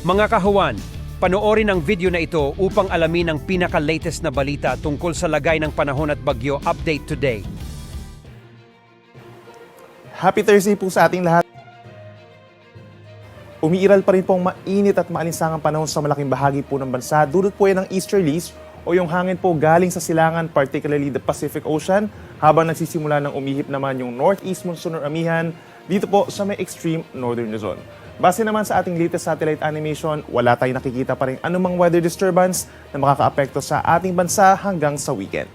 Mga kahuwan, panoorin ang video na ito upang alamin ang pinaka-latest na balita tungkol sa lagay ng panahon at bagyo update today. Happy Thursday po sa ating lahat. Umiiral pa rin po ang mainit at maalinsangang panahon sa malaking bahagi po ng bansa. Dulot po yan ng easterlies o yung hangin po galing sa silangan, particularly the Pacific Ocean, habang nagsisimula ng umihip naman yung northeast monsoon or amihan dito po sa may extreme northern Luzon. Base naman sa ating latest satellite animation, wala tayong nakikita pa rin anumang weather disturbance na makakaapekto sa ating bansa hanggang sa weekend.